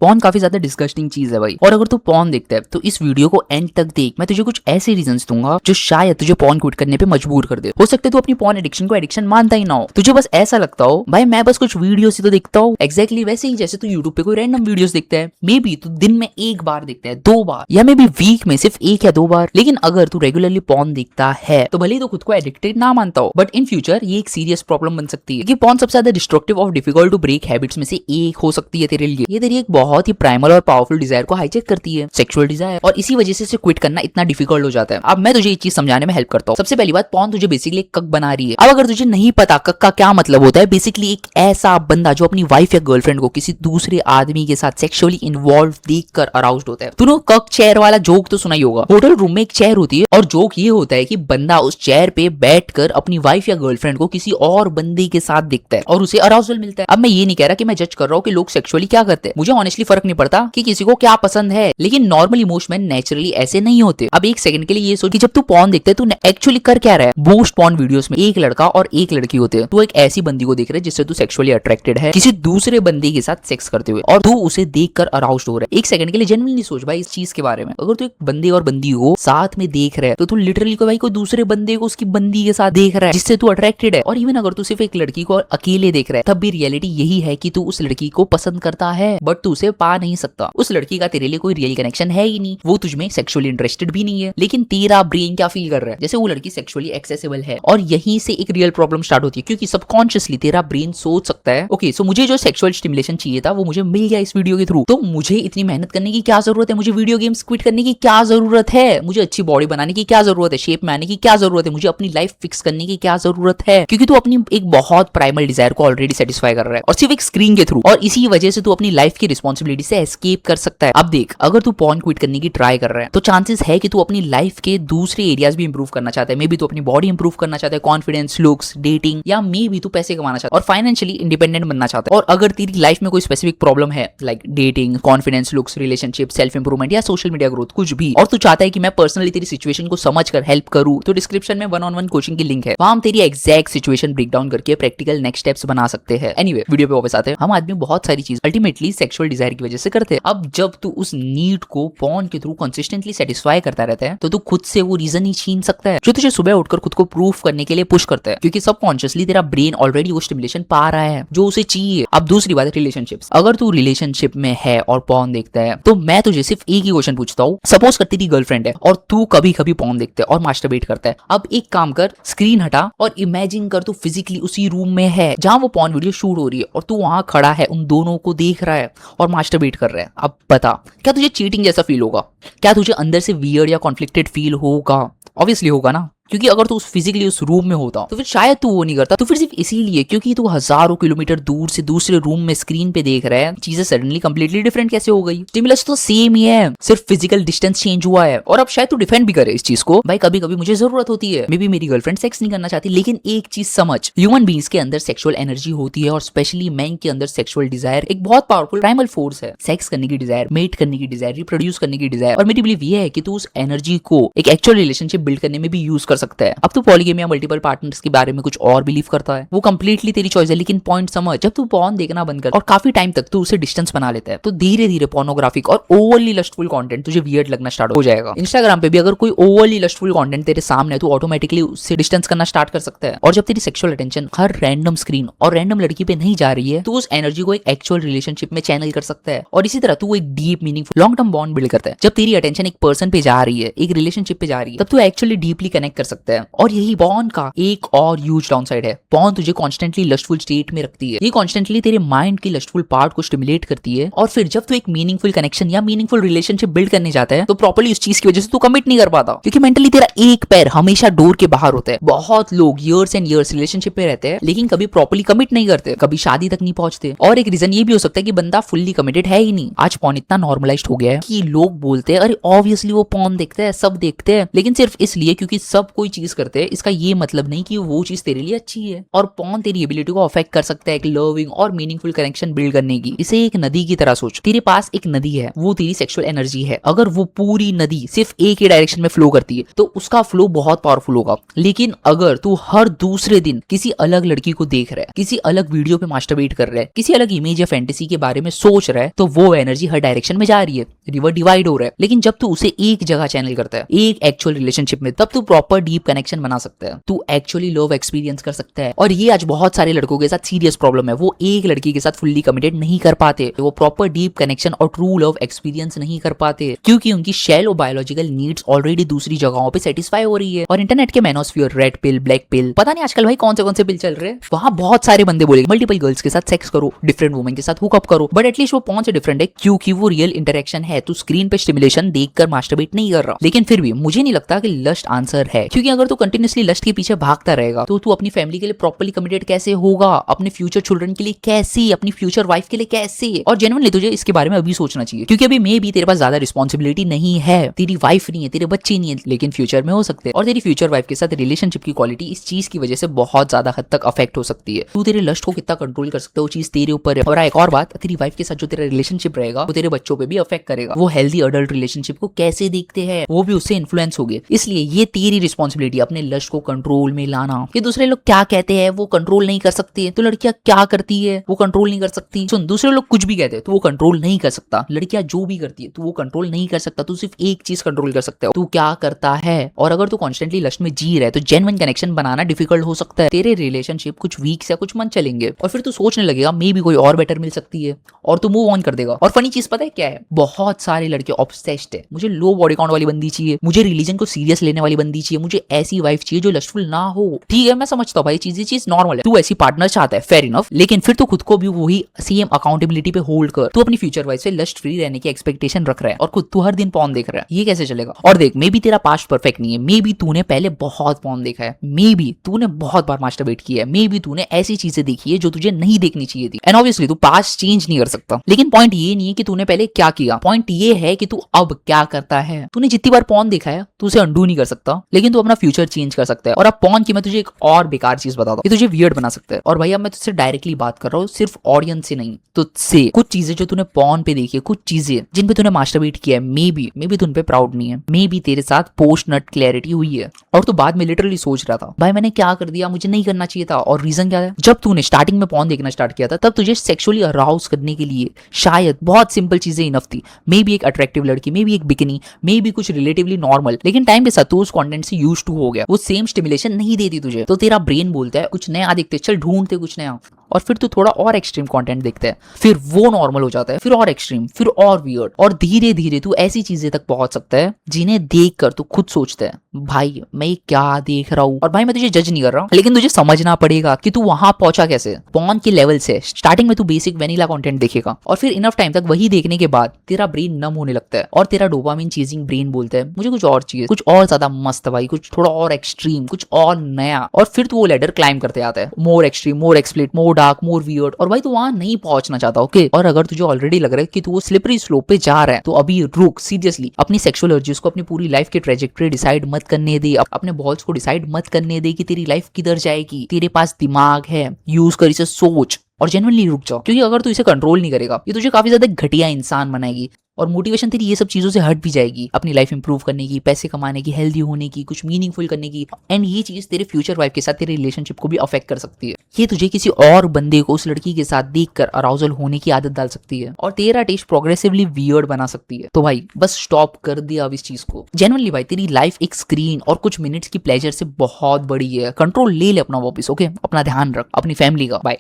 Porn काफी ज्यादा disgusting चीज है भाई। और अगर तू पॉर्न देखता है तो इस वीडियो को एंड तक देख। मैं तुझे कुछ ऐसे रीजंस दूंगा जो शायद तुझे पॉर्न क्विट करने पे मजबूर कर दे। हो सकता है तू अपनी पॉर्न एडिक्शन को एडिक्शन मानता ही ना हो, तुझे बस ऐसा लगता हो भाई मैं बस कुछ वीडियोस ही तो देखता हूँ। एग्जैक्टली वैसे ही जैसे तू यूट्यूब पे कोई रैंडम वीडियोस देखता है, मे बी तू दिन में एक बार देखता है, 2 बार, या मे बी वीक में सिर्फ 1 या 2 बार। लेकिन अगर तू रेगुलरली पॉर्न देखता है तो भले ही तो खुद को एडिक्टेड ना मानता हो, बट इन फ्यूचर ये एक सीरियस प्रॉब्लम बन सकती है। पॉर्न सबसे ज्यादा डिस्ट्रक्टिव और डिफिकल्ट टू ब्रेक हैबिट्स में से एक हो सकती है तेरे लिए। ये तेरी एक बहुत ही प्राइमल और पावरफुल डिजायर को हाईजैक करती है, सेक्सुअल डिजायर, और इसी वजह से इसे क्विट करना इतना डिफिकल्ट हो जाता है। अब मैं तुझे ये चीज समझाने में हेल्प करता हूँ। सबसे पहली बात, पॉर्न तुझे बेसिकली एक कक बना रही है। अब अगर तुझे नहीं पता कक का क्या मतलब होता है, बेसिकली एक ऐसा बंदा जो अपनी वाइफ या गर्लफ्रेंड को किसी दूसरे आदमी के साथ सेक्सुअली इन्वॉल्व देखकर अराउज्ड होता है। तूने कक चेयर वाला जोक तो सुना ही होगा। होटल रूम में एक चेयर होती है और जोक ये होता है कि बंदा उस चेयर पे बैठकर अपनी वाइफ या गर्लफ्रेंड को किसी और बंदे के साथ देखता है और उसे अराउजल मिलता है। अब मैं ये नहीं कह रहा कि मैं जज कर रहा हूँ कि लोग सेक्सुअली क्या करते हैं, मुझे ऑनेस्टली फर्क नहीं पड़ता कि किसी को क्या पसंद है, लेकिन नॉर्मल इमोशन नेचुरली ऐसे नहीं होते। अब एक सेकंड के लिए ये सोच कि जब तू पॉर्न देखते है तू एक्चुअली कर क्या रहा है। मोस्ट पॉर्न वीडियोस में एक लड़का और एक लड़की होते हैं। तू एक ऐसी बंदी को देख रहा है जिससे तू सेक्सुअली अट्रैक्टेड है किसी दूसरे बंदे के साथ सेक्स करते हुए, और तू उसे देखकर अराउज्ड हो रहा है। एक सेकंड के लिए जेन्युइनली सोच भाई इस चीज के बारे में। अगर तू एक बंदे और बंदी को साथ में देख रहा है तो तू लिटरली को भाई कोई दूसरे बंदे को उसकी बंदी के साथ देख रहा है जिससे तू अट्रैक्टेड है। और इवन अगर तू सिर्फ एक लड़की को अकेले देख रहा है तब भी रियलिटी यही है कि तू उस लड़की को पसंद करता है, बट तू उसे पा नहीं सकता। उस लड़की का तेरे लिए कोई रियल कनेक्शन है ही नहीं, वो तुझमें सेक्सुअली इंटरेस्टेड भी नहीं है, लेकिन तेरा ब्रेन क्या फील कर रहा है जैसे वो लड़की सेक्सुअली एक्सेसिबल है। और यहीं से एक रियल प्रॉब्लम स्टार्ट होती है, क्योंकि सबकॉन्शियसली तेरा ब्रेन सोच सकता है ओके सो मुझे जो सेक्सुअल स्टिमुलेशन चाहिए था वो मुझे मिल गया इस वीडियो के थ्रू, तो मुझे इतनी मेहनत करने की क्या जरूरत है, मुझे वीडियो गेम्स क्विट करने की क्या जरूरत है, मुझे अच्छी बॉडी बनाने की क्या जरूरत है, शेप में आने की क्या जरूरत है, मुझे अपनी लाइफ फिक्स करने की क्या जरूरत है, क्योंकि तू अपनी एक बहुत प्राइमल डिजायर को ऑलरेडी सेटिस्फाई कर रहा है और सिर्फ एक स्क्रीन के थ्रू। और इसी वजह से तू अपनी लाइफ की रिस्पॉन्सिबिलिटी से एस्केप कर सकता है। अब देख, अगर तू पॉर्न क्विट करने की ट्राई कर रहा है तो चांसेस है कि तू अपनी लाइफ के दूसरे एरियाज भी इंप्रूव करना चाहता है। मे बी तू अपनी बॉडी इंप्रूव करना चाहता है, कॉन्फिडेंस, लुक्स, डेटिंग, या मे बी तू पैसे कमाना चाहता है और फाइनेंशियली इंडिपेंडेंट बनना चाहता है। और अगर तेरी लाइफ में कोई स्पेसिफिक प्रॉब्लम है like dating, confidence, looks, relationship, self improvement या सोशल मीडिया ग्रोथ, कुछ भी, और तू चाहता है कि मैं पर्सनली तेरी सिचुएशन को समझकर हेल्प करूं, तो डिस्क्रिप्शन में 1-on-1 कोचिंग की लिंक है, वहां हम तेरी एग्जैक्ट सिचुएशन ब्रेक डाउन करके प्रैक्टिकल नेक्स्ट स्टेप्स बना सकते हैं। एनीवे, वीडियो पे वापस आते हैं। हम आदमी बहुत सारी चीज अल्टीमेटली सेक्सुअल डिजायर की वजह से करते हैं। अब जब तू उस नीड को पॉर्न के थ्रू कंसिस्टेंटली सेटिस्फाई करता रहता है तो तू खुद से वो रीजन ही छीन सकता है जो तुझे सुबह उठकर खुद को प्रूफ करने के लिए पुश करता है, क्योंकि सबकॉन्शियसली तेरा ब्रेन ऑलरेडी वो स्टिमुलेशन पा रहा है जो उसे चाहिए। अब दूसरी बात है रिलेशनशिप्स। अगर तू रिलेशनशिप में है और पॉर्न देखता है तो मैं तुझे सिर्फ एक ही क्वेश्चन पूछता हूँ। सपोज कर तेरी गर्लफ्रेंड है और तू कभी कभी पॉर्न देखता है और मास्टरबेट करता है। अब एक काम कर, स्क्रीन हटा और इमेजिन कर तू फिजिकली उसी रूम में है जहां वो पॉर्न वीडियो शूट हो रही है और तू वहां खड़ा है, उन दोनों को देख रहा है और मास्टरबेट कर रहा है। अब बता, क्या तुझे चीटिंग जैसा फील होगा? क्या तुझे अंदर से वियर्ड या कॉन्फ्लिक्टेड फील होगा? ऑब्वियसली होगा ना, क्योंकि अगर तू फिजिकली उस रूम में होता तो फिर शायद तू वो नहीं करता। तो फिर सिर्फ इसीलिए क्योंकि तू हजारों किलोमीटर दूर से दूसरे रूम में स्क्रीन पे देख रहा है, चीजें सडनली कंप्लीटली डिफरेंट कैसे हो गई? स्टिमुलस तो सेम ही है, सिर्फ फिजिकल डिस्टेंस चेंज हुआ है। और अब शायद तू डिफेंड भी करे इस चीज को, भाई कभी कभी मुझे जरूरत होती है, मे बी मेरी गर्लफ्रेंड सेक्स नहीं करना चाहती, लेकिन एक चीज समझ, ह्यूमन बींग्स के अंदर सेक्सुअल एनर्जी होती है और स्पेशली मैन के अंदर सेक्सुअल डिजायर एक बहुत पावरफुल प्राइमल फोर्स है। सेक्स करने की डिजायर, मेट करने की डिजायर, रिप्रोड्यूस करने की डिजायर। और मेरी बिलीव ये है कि तू उस एनर्जी को एक एक्चुअल रिलेशनशिप बिल्ड करने में भी यूज कर सकता है। अब तू पॉलीगेमी या मल्टीपल पार्टनर्स के बारे में कुछ और बिलीव करता है, वो कंप्लीटली तेरी चॉइस है, लेकिन पॉइंट समझ, जब तू पॉर्न देखना बंद कर और काफी टाइम तक तू उसे डिस्टेंस बना लेता है तो धीरे धीरे पोर्नोग्राफिक और ओवरली लस्टफुल कंटेंट तुझे वियर्ड लगना स्टार्ट हो जाएगा। इंस्टाग्राम पे भी अगर कोई ओवरली लस्टफुल कंटेंट तेरे सामने है तो ऑटोमेटिकली उससे डिस्टेंस करना स्टार्ट कर सकता है। और जब तेरी सेक्सुअल अटेंशन हर रैंडम स्क्रीन और रैंडम लड़की पे नहीं जा रही है तो उस एनर्जी को एक एक्चुअल रिलेशनशिप में चैनल कर सकता है और इसी तरह तू एक deep meaningful long term bond build करता है। जब तेरी अटेंशन एक पर्सन पे जा रही है, एक रिलेशनशिप पे जा रही है, तब तू एक्चुअली डीपली कनेक्ट कर सकता है। और यही पॉर्न का एक और ह्यूज डाउन साइड है। पॉर्न तुझे कॉन्स्टेंटली लस्टफुल स्टेट में रखती है, ये कॉन्स्टेंटली तेरे माइंड की लस्टफुल पार्ट को स्टिमुलेट करती है। और फिर जब तू एक मीनिंगफुल कनेक्शन या मीनिंगफुल रिलेशनशिप बिल्ड करने जाता है तो प्रॉपर्ली उस चीज की वजह से तू कमिट नहीं कर पाता, क्योंकि मेंटली तेरा एक पैर हमेशा डोर के बाहर होता है। बहुत लोग ईयर्स एंड ईयर्स रिलेशनशिप में रहते हैं लेकिन कभी प्रॉपर्ली कमिट नहीं करते, कभी शादी तक नहीं पहुंचते। और एक रीजन ये भी हो सकता है कि बंदा फुल्ली कमिटेड है ही नहीं। आज पॉर्न इतना नॉर्मलाइज्ड हो गया है कि लोग बोलते हैं अरे ऑब्वियसली वो पॉर्न देखते हैं, सब देखते हैं, लेकिन सिर्फ इसलिए क्योंकि सब कोई चीज करते हैं इसका ये मतलब नहीं कि वो चीज तेरे लिए अच्छी है। और पॉर्न तेरी एबिलिटी को अफेक्ट कर सकता है एक लविंग और मीनिंगफुल कनेक्शन बिल्ड करने की। इसे एक नदी की तरह सोच, तेरे पास एक नदी है, वो तेरी सेक्सुअल एनर्जी है। अगर वो पूरी नदी सिर्फ एक ही डायरेक्शन में फ्लो करती है तो उसका फ्लो बहुत पावरफुल होगा। लेकिन अगर तू हर दूसरे दिन किसी अलग लड़की को देख रहा है, किसी अलग वीडियो पे मास्टरबेट कर रहा है, किसी अलग इमेज या फैंटेसी के बारे में सोच रहा है, तो वो एनर्जी हर डायरेक्शन में जा रही है, रिवर डिवाइड हो रहा है। लेकिन जब तू उसे एक जगह चैनल करता है, एक एक्चुअल रिलेशनशिप में, तब तू प्रॉपर डीप कनेक्शन बना सकता है, तू एक्चुअली लव एक्सपीरियंस कर सकता है। और ये आज बहुत सारे लड़कों के साथ सीरियस प्रॉब्लम है। वो एक लड़की के साथ फुल्ली कमिटेड नहीं कर पाते, वो प्रॉपर डीप कनेक्शन और ट्रू लव एक्सपीरियंस नहीं कर पाते, क्योंकि उनकी शैलो बायोलॉजिकल नीड्स ऑलरेडी दूसरी जगहों पे सेटिस्फाई हो रही है। और इंटरनेट के मैनोस्फीयर, रेड पिल, ब्लैक पिल, पता नहीं आजकल भाई कौन से पिल चल रहे हैं, वहां बहुत सारे बंदे बोलेंगे मल्टीपल गर्ल्स के साथ सेक्स करो, डिफरेंट वुमेन के साथ हुकअप करो, बट एटलीस्ट वो पॉर्न से डिफरेंट है क्योंकि वो रियल इंटरेक्शन है। तू स्क्रीन पे स्टिमुलेशन देखकर मास्टरबेट नहीं कर रहा। लेकिन फिर भी मुझे नहीं लगता कि लस्ट आंसर है, क्योंकि अगर तू कंटिन्यूअसली लस्ट के पीछे भागता रहेगा तो तू अपनी फैमिली के लिए प्रॉपर्ली कमिटेड कैसे होगा, अपने फ्यूचर चिल्ड्रन के लिए कैसे, अपनी फ्यूचर वाइफ के लिए कैसे। और जेन्युइनली तुझे इसके बारे में अभी सोचना चाहिए, क्योंकि अभी मे भी तेरे पास ज्यादा रिस्पॉन्सिबिलिटी नहीं है, तेरी वाइफ नहीं है, तेरे बच्चे नहीं है, लेकिन फ्यूचर में हो सकते हैं। और तेरी फ्यूचर वाइफ के साथ रिलेशनशिप की क्वालिटी इस चीज की वजह से बहुत ज्यादा हद तक अफेक्ट हो सकती है। तू तेरे लस्ट को कितना कंट्रोल कर सकता है वो चीज तेरे ऊपर है। और एक और बात, तेरी वाइफ के साथ जो तेरा रिलेशनशिप रहेगा वो तेरे बच्चों पे भी अफेक्ट करेगा। वो हेल्दी अडल्ट रिलेशनशिप को कैसे देखते हैं वो भी उससे इन्फ्लुएंस होगे। इसलिए ये तेरी रिस्पॉन्सिबिलिटी अपने लस्ट को कंट्रोल में लाना। कि दूसरे लोग क्या कहते हैं वो कंट्रोल नहीं कर सकती है, तो लड़कियां क्या करती है वो कंट्रोल नहीं कर सकती। सुन, दूसरे लोग कुछ भी कहते हैं तो वो कंट्रोल नहीं कर सकता। लड़कियां जो भी करती है तो वो कंट्रोल नहीं कर सकता। तू सिर्फ एक चीज कंट्रोल कर सकता है, तू क्या करता है। और अगर तू कॉन्स्टेंटली लस्ट में जी रहा है तो जेन्युइन कनेक्शन बनाना डिफिकल्ट हो सकता है। तेरे रिलेशनशिप कुछ वीक्स या कुछ मंथ चलेंगे और फिर तू सोचने लगेगा मे बी कोई और बेटर मिल सकती है, और तू मूव ऑन कर देगा। और फनी चीज पता है क्या है, बहुत सारे लड़के ऑब्सेस्ड है, मुझे लो बॉडी काउंट वाली बंदी चाहिए, मुझे रिलीजन को सीरियस लेने वाली बंदी चाहिए, मुझे ऐसी वाइफ चाहिए जो लस्टफुल ना हो। ठीक है, मैं समझता हूँ भाई चीज नॉर्मल है, तू ऐसी पार्टनर चाहता है, फेयर इनफ। लेकिन फिर तू खुद को भी वही सेम अकाउंटेबिलिटी पे होल्ड कर। तू अपनी फ्यूचर वाइफ से लस्ट फ्री रहने की एक्सपेक्टेशन रख रहा है और खुद तू हर दिन पॉर्न देख रहा है, ये कैसे चलेगा। और देख, मे बी तेरा पास्ट परफेक्ट नहीं है, मे बी तूने पहले बहुत पॉर्न देखा है, मे बी तूने बहुत बार मास्टरबेट किया है, मे बी तूने ऐसी चीजें देखी है जो तुझे नहीं देखनी चाहिए थी। एंड ऑब्वियसली तू पास्ट चेंज नहीं कर सकता। लेकिन पॉइंट ये नहीं है कि तूने पहले क्या किया, पॉइंट ये है कि तू अब क्या करता है। तूने जितनी बार पॉर्न देखा है तू उसे अंडू नहीं कर सकता, लेकिन तू अपना फ्यूचर चेंज कर सकता है। और अब पॉर्न की मैं तुझे एक और बेकार चीज बताता हूँ, ये तुझे वियर्ड बना सकता है। और भाई अब मैं तुझसे डायरेक्टली बात कर रहा हूँ, सिर्फ ऑडियंस से नहीं, तुझसे। कुछ चीजें जो तूने पॉर्न पे देखी है, कुछ चीजें जिन पे तूने मास्टरबेट किया है, मे बी तू उन पे प्राउड नहीं है, मे बी तेरे साथ पोस्ट नट क्लैरिटी हुई है और तू बाद में लिटरली सोच रहा था भाई मैंने क्या कर दिया, मुझे नहीं करना चाहिए था। और रीजन क्या है, जब तूने स्टार्टिंग में पॉर्न देखना स्टार्ट किया था तब तुझे सेक्सुअली अराउज करने के लिए शायद बहुत सिंपल चीजें इनफ थी। मे बी एक अट्रैक्टिव लड़की, मे बी एक बिकिनी, मे बी कुछ रिलेटिवली नॉर्मल। लेकिन टाइम के साथ तू उस कंटेंट से यूज्ड टू हो गया, वो सेम स्टिमुलेशन नहीं देती तुझे, तो तेरा ब्रेन बोलता है कुछ नया देखते, चल ढूंढते कुछ नया। और फिर तू थोड़ा और एक्सट्रीम कंटेंट देखता है, फिर वो नॉर्मल हो जाता है, फिर और एक्सट्रीम, फिर और वियर्ड। और धीरे धीरे तू ऐसी चीजें तक पहुंच सकता है जिन्हें देखकर तू खुद सोचता है भाई मैं क्या देख रहा हूँ। और भाई मैं तुझे जज नहीं कर रहा, लेकिन तुझे समझना पड़ेगा कि तू वहां पहुंचा कैसे। पॉर्न के लेवल से स्टार्टिंग में तू बेसिक वेनिला कंटेंट देखेगा और फिर इनफ टाइम तक वही देखने के बाद तेरा ब्रेन नम होने लगता है और तेरा डोपामिन चेजिंग ब्रेन बोलता है मुझे कुछ और चाहिए, कुछ और ज्यादा मस्त भाई, कुछ थोड़ा और एक्सट्रीम, कुछ और नया। और फिर तू वो लेडर क्लाइम करते आता है, मोर एक्सट्रीम, मोर एक्सप्लिट, मोर डार्क, मोर वियर्ड। और भाई तू वहां नहीं पहुंचना चाहता, ओके। और अगर तुझे ऑलरेडी लग रहा है कि तू वो स्लिपरी स्लोप पे जा रहा है तो अभी रुक, सीरियसली अपनी सेक्सुअल अर्जीज को, अपनी पूरी लाइफ की ट्रेजेक्टरी डिसाइड मत करने दे, अपने बॉल्स को डिसाइड मत करने दे कि तेरी लाइफ किधर जाएगी। तेरे पास दिमाग है, यूज कर इसे, सोच और जेन्युइनली रुक जाओ। क्योंकि अगर तू इसे कंट्रोल नहीं करेगा ये तुझे काफी ज्यादा घटिया इंसान बनाएगी और मोटिवेशन तेरी ये सब चीजों से हट भी जाएगी, अपनी लाइफ इंप्रूव करने की, पैसे कमाने की, हेल्दी होने की, कुछ मीनिंगफुल करने की। एंड ये चीज तेरे फ्यूचर वाइफ के साथ तेरे रिलेशनशिप को भी अफेक्ट कर सकती है। ये तुझे किसी और बंदे को उस लड़की के साथ देखकर अराउजल होने की आदत डाल सकती है और तेरा टेस्ट प्रोग्रेसिवली वियर्ड बना सकती है। तो भाई बस स्टॉप कर दिया अब इस चीज को। जेन्युइनली भाई तेरी लाइफ एक स्क्रीन और कुछ मिनट्स की प्लेजर से बहुत बड़ी है। कंट्रोल ले ले अपना वापस, ओके। अपना ध्यान रख, अपनी फैमिली का। बाय।